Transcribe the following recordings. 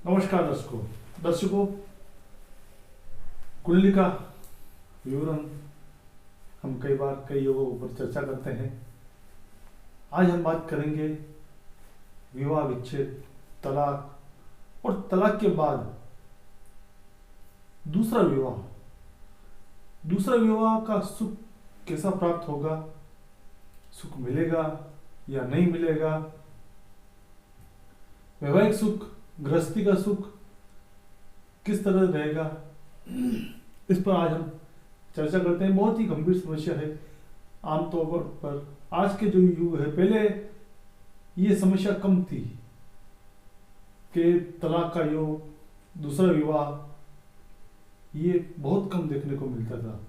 नमस्कार दर्शकों कुंडली का विवरण हम कई बार कई योगों के ऊपर चर्चा करते हैं। आज हम बात करेंगे विवाह विच्छेद, तलाक और तलाक के बाद दूसरा विवाह का सुख कैसा प्राप्त होगा, सुख मिलेगा या नहीं मिलेगा, वैवाहिक सुख, गृहस्थी का सुख किस तरह रहेगा, इस पर आज हम चर्चा करते हैं। बहुत ही गंभीर समस्या है। आमतौर पर आज के जो युग है, पहले ये समस्या कम थी कि तलाक का योग, दूसरा विवाह, ये बहुत कम देखने को मिलता था।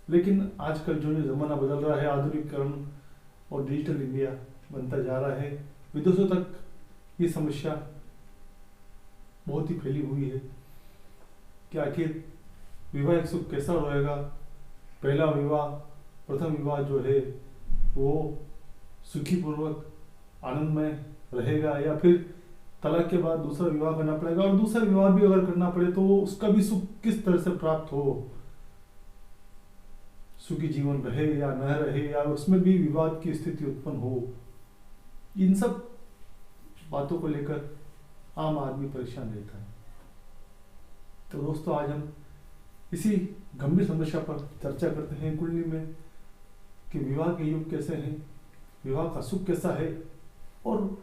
लेकिन आजकल जो जमाना बदल रहा है, आधुनिकीकरण और डिजिटल इंडिया बनता जा रहा है, विदेशों तक ये समस्या बहुत ही फैली हुई है कि आखिर वैवाहिक सुख कैसा रहेगा। पहला विवाह, प्रथम विवाह जो है वो सुखी पूर्वक आनंदमय रहेगा या फिर तलाक के बाद दूसरा विवाह करना पड़ेगा, और दूसरा विवाह भी अगर करना पड़े तो उसका भी सुख किस तरह से प्राप्त हो, सुखी जीवन रहे या न रहे, या उसमें भी विवाद की स्थिति उत्पन्न हो। इन सब बातों को लेकर आम आदमी परेशान रहता है। तो दोस्तों, आज हम इसी गंभीर समस्या पर चर्चा करते हैं कुंडली में कि विवाह के योग कैसे हैं, विवाह का सुख कैसा है, और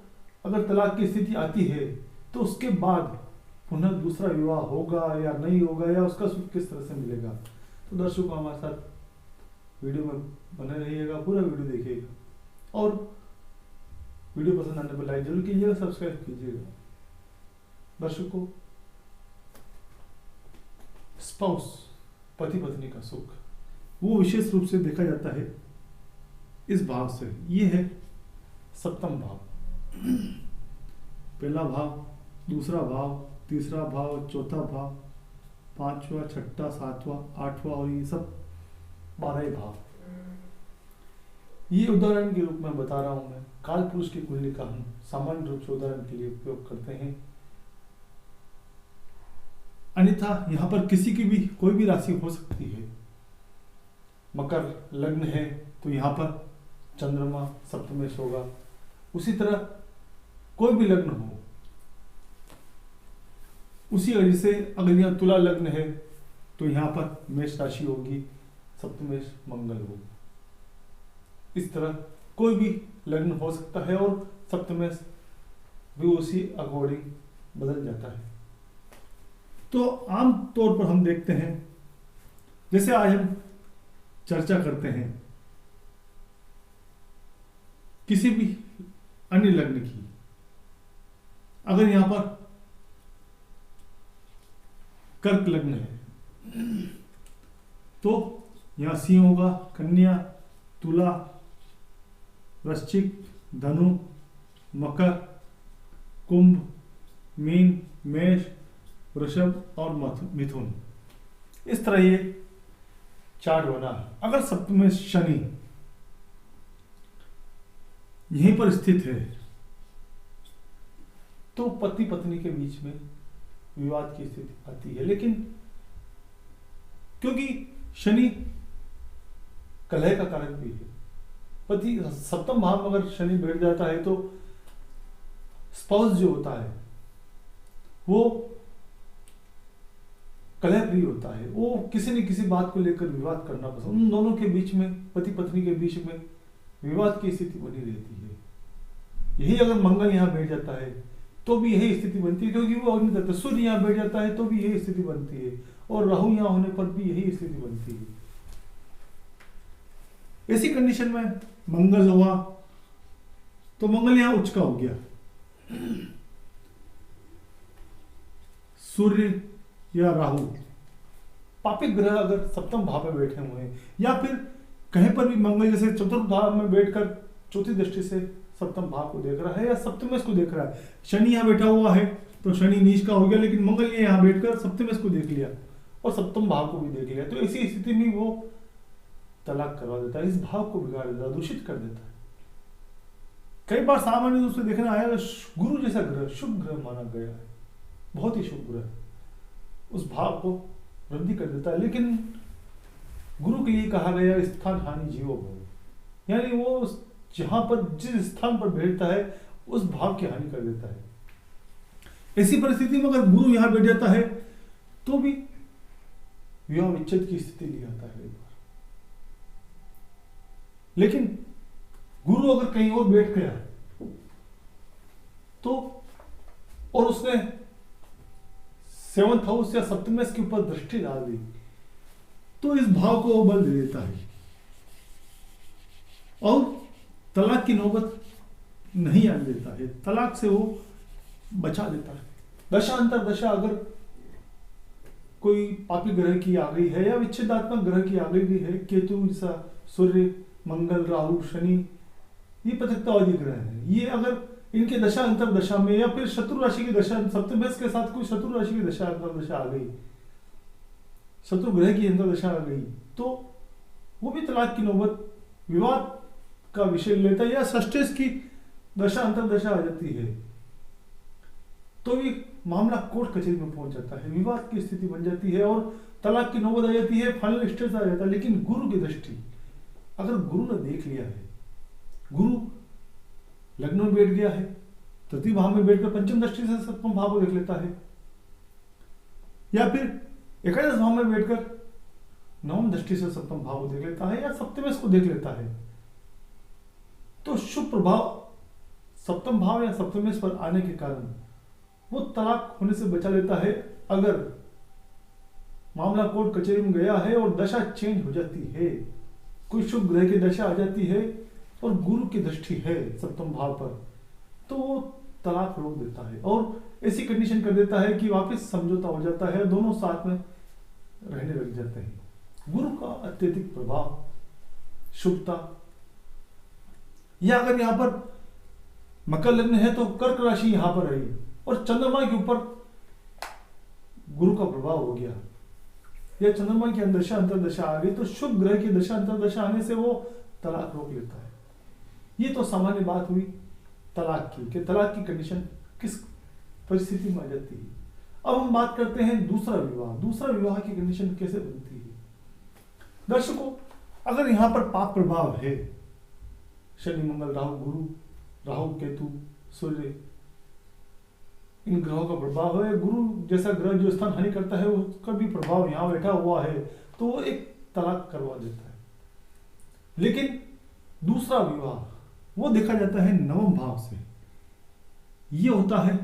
अगर तलाक की स्थिति आती है तो उसके बाद पुनः दूसरा विवाह होगा या नहीं होगा, या उसका सुख किस तरह से मिलेगा। तो दर्शकों, हमारे साथ वीडियो में बने रहिएगा, पूरा वीडियो देखिएगा और वीडियो पसंद आने पर लाइक जरूर कीजिएगा, सब्सक्राइब कीजिएगा। दर्शकों, स्पाउस, पति पत्नी का सुख वो विशेष रूप से देखा जाता है इस भाव से। ये है सप्तम भाव, पहला भाव, दूसरा भाव, तीसरा भाव, चौथा भाव, पांचवा, छठा, सातवां, आठवां और ये सब 12 भाव। ये उदाहरण के रूप में बता रहा हूं मैं। काल पुरुष की कुंडली का हम सामान्य रूप से उदाहरण के लिए उपयोग करते हैं, अन्यथा यहाँ पर किसी की भी कोई भी राशि हो सकती है। मकर लग्न है तो यहाँ पर चंद्रमा सप्तमेश होगा। उसी तरह कोई भी लग्न हो, उसी वजह से अगर यहाँ तुला लग्न है तो यहाँ पर मेष राशि होगी, सप्तमेश मंगल होगा। इस तरह कोई भी लग्न हो सकता है और सप्तमेश भी उसी अकॉर्डिंग बदल जाता है। तो आम तौर पर हम देखते हैं, जैसे आज हम चर्चा करते हैं किसी भी अन्य लग्न की, अगर यहां पर कर्क लग्न है तो यहां सिंह होगा, कन्या, तुला, वृश्चिक, धनु, मकर, कुंभ, मीन, मेष, वृषभ और मिथुन। इस तरह ये चार्ट बना है। अगर सप्तम शनि यहीं पर स्थित है तो पति पत्नी के बीच में विवाद की स्थिति आती है। लेकिन क्योंकि शनि कलह का कारक भी है, पति सप्तम भाव में अगर शनि बैठ जाता है तो स्पाउस जो होता है वो कलह प्रिय होता है। वो किसी न किसी बात को लेकर विवाद करना पसंद, उन दोनों के बीच में, पति पत्नी के बीच में विवाद की स्थिति बनी रहती है। यही अगर मंगल यहाँ बैठ जाता है तो भी यही स्थिति बनती है, क्योंकि वो अग्नि तत्व। सूर्य यहाँ बैठ जाता है तो भी यही स्थिति बनती है, और राहु यहाँ होने पर भी यही स्थिति बनती है। ऐसी कंडीशन में मंगल हुआ तो मंगल यहाँ उच्च का हो गया, सूर्य या राहु पापिक ग्रह अगर सप्तम भाव में बैठे हुए हैं, या फिर कहीं पर भी मंगल जैसे चतुर्थ भाव में बैठकर चौथी दृष्टि से सप्तम भाव को देख रहा है या सप्तमेश को देख रहा है। शनि यहाँ बैठा हुआ है तो शनि नीच का हो गया, लेकिन मंगल ने यहाँ बैठकर सप्तमेश को देख लिया और सप्तम भाव को भी देख लिया, तो ऐसी स्थिति में वो तलाक करवा देता है, इस भाव को बिगाड़ देता है, दूषित कर देता है। कई बार सामान्य रूप से देखना आया, गुरु जैसा ग्रह शुभ ग्रह माना गया है, बहुत ही शुभ ग्रह उस भाव को वृद्धि कर देता है। लेकिन गुरु के लिए कहा गया स्थान हानि जीवो भव, यानी वो जहां पर जिस स्थान पर बैठता है उस भाव की हानि कर देता है। ऐसी परिस्थिति में अगर गुरु यहां बैठ जाता है तो भी विवाह विच्छेद की स्थिति ले आता है एक बार। लेकिन गुरु अगर कहीं और बैठ गया तो और उसने 7th हाउस या सप्तमेश के ऊपर दृष्टि डाल दी तो इस भाव को वो बल दे देता है और तलाक की नौबत नहीं आने देता है, तलाक से वो बचा देता है। दशा अंतर दशा अगर कोई पापी ग्रह की आ गई है या विच्छेदात्मक ग्रह की आ गई है, केतु जैसा सूर्य, मंगल, राहु, शनि, ये पतितवादी ग्रह है, ये अगर इनके दशा अंतर दशा में या फिर शत्रु राशि की दशा सप्तमेश के साथ कोई शत्रु राशि की दशा अंतर दशा आ गई, शत्रु ग्रह की अंतर दशा आ गई, तो वो भी तलाक की नौबत विवाद का विषय लेता है। या षष्ठेश की दशा अंतर दशा आ जाती है तो भी मामला कोर्ट कचहरी में पहुंच जाता है, विवाद की स्थिति बन जाती है और तलाक की नौबत आ जाती है, फाइनल स्टेज आ जाता है। लेकिन गुरु की दृष्टि अगर गुरु ने देख लिया है, गुरु लग्न में बैठ गया है, तृतीय भाव में बैठकर पंचम दृष्टि से सप्तम भाव को देख लेता है, या फिर एकादश भाव में बैठकर नवम दृष्टि से सप्तम भाव को देख लेता है, या सप्तमेश को देख लेता है, तो शुभ प्रभाव सप्तम भाव या सप्तमेश पर आने के कारण वो तलाक होने से बचा लेता है। अगर मामला कोर्ट कचहरी में गया है और दशा चेंज हो जाती है, कोई शुभ ग्रह की दशा आ जाती है और गुरु की दृष्टि है सप्तम भाव पर, तो वो तलाक रोक देता है और ऐसी कंडीशन कर देता है कि वापस समझौता हो जाता है, दोनों साथ में रहने लग जाते हैं। गुरु का अत्यधिक प्रभाव, शुभता, या अगर यहां पर मकर लग्न है तो कर्क राशि यहां पर रही और चंद्रमा के ऊपर गुरु का प्रभाव हो गया, या चंद्रमा की दशा अंतरदशा आ गई, तो शुभ ग्रह की दशा अंतरदशा आने से वो तलाक रोक लेता है। ये तो सामान्य बात हुई तलाक की, कि तलाक की कंडीशन किस परिस्थिति में आ जाती है। अब हम बात करते हैं दूसरा विवाह। दूसरा विवाह की कंडीशन कैसे बनती है। दर्शकों, अगर यहां पर पाप प्रभाव है, शनि, मंगल, राहु, गुरु, राहु, केतु, सूर्य, इन ग्रहों का प्रभाव है, गुरु जैसा ग्रह जो स्थान हानि करता है उसका भी प्रभाव यहां बैठा हुआ है, तो वो एक तलाक करवा देता है। लेकिन दूसरा विवाह वो देखा जाता है नवम भाव से, ये होता है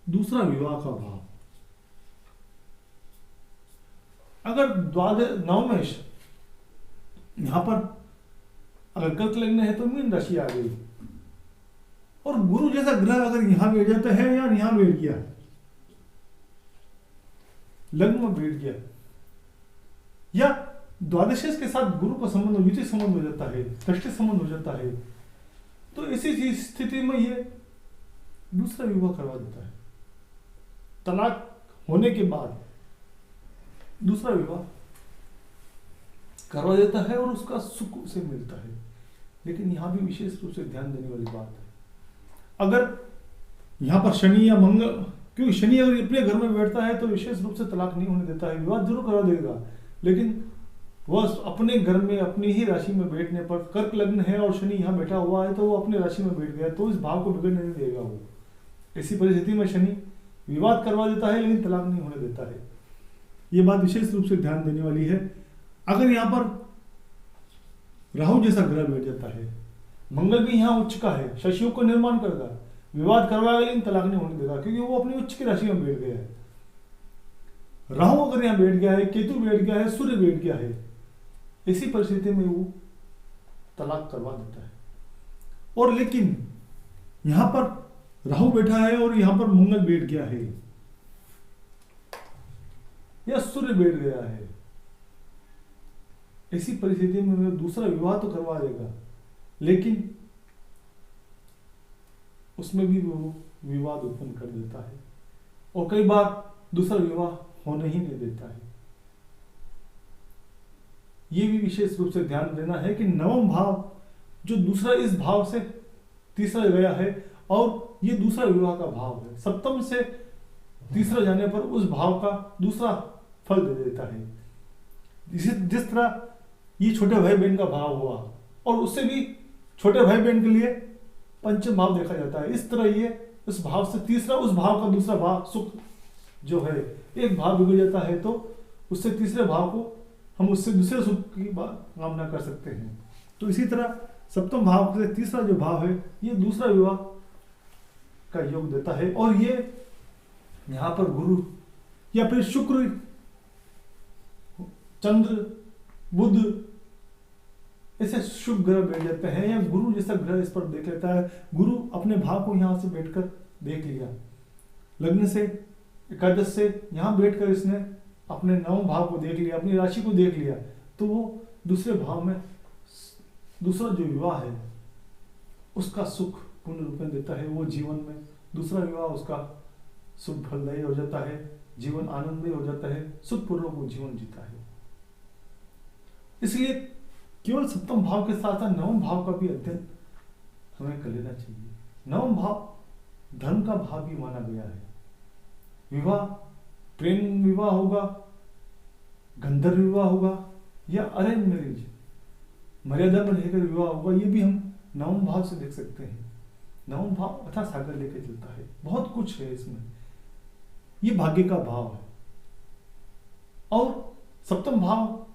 दूसरा विवाह का भाव। अगर नवमेश यहां पर अगर कर्क लग्न है तो मीन राशि आ गई और गुरु जैसा ग्रह अगर यहां बैठ जाता है या यहां बैठ गया, लग्न में बैठ गया, या द्वादशेश के साथ गुरु का संबंध युति संबंध हो जाता है, दृष्टि संबंध हो जाता है, तो ऐसी स्थिति में ये दूसरा विवाह करवा देता है। तलाक होने के बाद दूसरा विवाह करवा देता है और उसका सुख उसे मिलता है। लेकिन यहां भी विशेष रूप से ध्यान देने वाली बात है, अगर यहां पर शनि या मंगल, क्योंकि शनि अगर अपने घर में बैठता है तो विशेष रूप से तलाक नहीं होने देता है, विवाह जरूर करवा देगा, लेकिन वह अपने घर में अपनी ही राशि में बैठने पर, कर्क लग्न है और शनि यहां बैठा हुआ है तो वो अपनी राशि में बैठ गया तो इस भाव को बिगड़ने नहीं देगा वो। ऐसी परिस्थिति में शनि विवाद करवा देता है लेकिन तलाक नहीं होने देता है। ये बात विशेष रूप से ध्यान देने वाली है। अगर यहां पर राहु जैसा ग्रह बैठ जाता है, मंगल भी यहां उच्च का है, शशियों को निर्माण करेगा, विवाद करवाएगा लेकिन तलाक नहीं होने देगा, क्योंकि वो अपनी उच्च की राशि में बैठ गया है। राहु अगर यहां बैठ गया है, केतु बैठ गया है, सूर्य बैठ गया है, इसी परिस्थिति में वो तलाक करवा देता है। और लेकिन यहां पर राहु बैठा है और यहां पर मंगल बैठ गया है या सूर्य बैठ गया है, ऐसी परिस्थिति में वो दूसरा विवाह तो करवा देगा लेकिन उसमें भी वो विवाद उत्पन्न कर देता है और कई बार दूसरा विवाह होने ही नहीं देता है। यह भी विशेष रूप से ध्यान देना है कि नवम भाव जो दूसरा इस भाव से तीसरा गया है और ये दूसरा विवाह का भाव है। सप्तम से तीसरा जाने पर उस भाव का दूसरा फल दे देता है। जिस तरह ये छोटे भाई बहन का भाव हुआ और उससे भी छोटे भाई बहन के लिए पंचम भाव देखा जाता है, इस तरह ये उस भाव से तीसरा, उस भाव का दूसरा भाव सुख जो है, एक भाव बिगड़ जाता है तो उससे तीसरे भाव को हम उससे दूसरे सुख की कामना कर सकते हैं। तो इसी तरह सप्तम भाव से तीसरा जो भाव है ये दूसरा विवाह का योग देता है। और ये यहाँ पर गुरु या फिर शुक्र, चंद्र, बुध ऐसे शुभ ग्रह बैठ जाते हैं, या गुरु जैसा ग्रह इस पर देख लेता है। गुरु अपने भाव को यहाँ से बैठकर देख लिया, लग्न से एकादश से यहाँ बैठकर इसने अपने नवम भाव को देख लिया, अपनी राशि को देख लिया, तो वो दूसरे भाव में दूसरा जो विवाह है उसका सुख पूर्ण रूप में देता है। वो जीवन में दूसरा विवाह उसका सुख फलदायी हो जाता है, जीवन आनंदमय हो जाता है, सुखपूर्वक वो जीवन जीता है। इसलिए केवल सप्तम भाव के साथ साथ नवम भाव का भी अध्ययन हमें कर लेना चाहिए। नवम भाव धर्म का भाव भी माना गया है। विवाह प्रेम विवाह होगा, गंधर्व विवाह होगा, या अरेंज मैरिज मर्यादा में रहकर विवाह होगा, ये भी हम नवम भाव से देख सकते हैं। नवम भाव अथा सागर लेकर चलता है, बहुत कुछ है इसमें, ये भाग्य का भाव है। और सप्तम भाव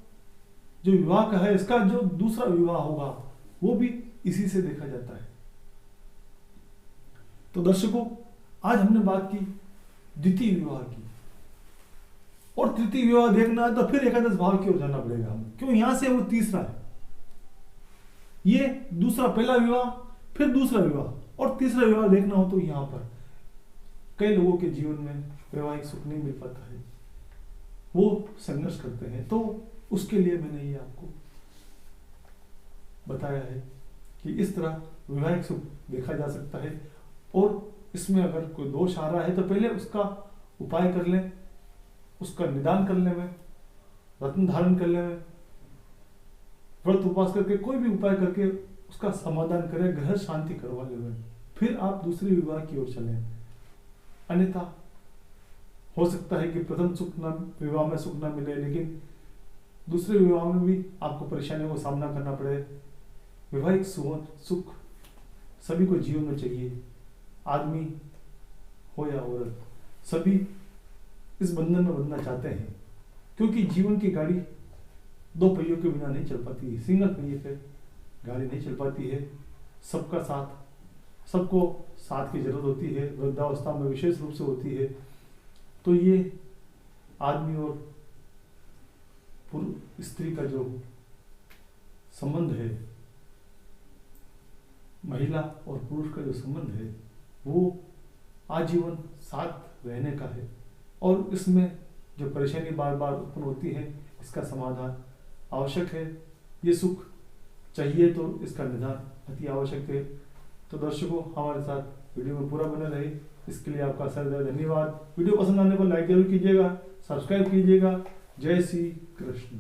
जो विवाह का है, इसका जो दूसरा विवाह होगा वो भी इसी से देखा जाता है। तो दर्शकों, आज हमने बात की द्वितीय विवाह की, और तृतीय विवाह देखना है तो फिर एकादश भाव की ओर जाना पड़ेगा हमें, क्यों? यहां से वो तीसरा है, ये दूसरा, पहला विवाह फिर दूसरा विवाह, और तीसरा विवाह देखना हो तो यहां पर कई लोगों के जीवन में वैवाहिक सुख नहीं मिल पाता है, वो संघर्ष करते हैं। तो उसके लिए मैंने ये आपको बताया है कि इस तरह वैवाहिक सुख देखा जा सकता है। और इसमें अगर कोई दोष आ रहा है तो पहले उसका उपाय कर लें, उसका निदान करने में, रत्न धारण करने में, व्रत उपवास करके, कोई भी उपाय करके उसका समाधान करें, ग्रह शांति करवा लें, फिर आप दूसरे विवाह की ओर चलें। अन्यथा हो सकता है कि प्रथम सुख न विवाह में सुख न मिले, लेकिन दूसरे विवाह में भी आपको परेशानियों का सामना करना पड़े। वैवाहिक सुख सभी को जीवन में चाहिए, आदमी हो या औरत, सभी इस बंधन में बंधना चाहते हैं, क्योंकि जीवन की गाड़ी दो पहियों के बिना नहीं चल पाती है, सिंगल पहिए पे गाड़ी नहीं चल पाती है। सबका साथ, सबको साथ की जरूरत होती है, वृद्धावस्था में विशेष रूप से होती है। तो ये आदमी और स्त्री का जो संबंध है, महिला और पुरुष का जो संबंध है, वो आजीवन साथ रहने का है। और इसमें जो परेशानी बार बार उत्पन्न होती है, इसका समाधान आवश्यक है। ये सुख चाहिए तो इसका निदान अति आवश्यक है। तो दर्शकों, हमारे साथ वीडियो में पूरा बने रहे, इसके लिए आपका सदैव धन्यवाद। वीडियो पसंद आने पर लाइक जरूर कीजिएगा, सब्सक्राइब कीजिएगा। जय श्री कृष्ण।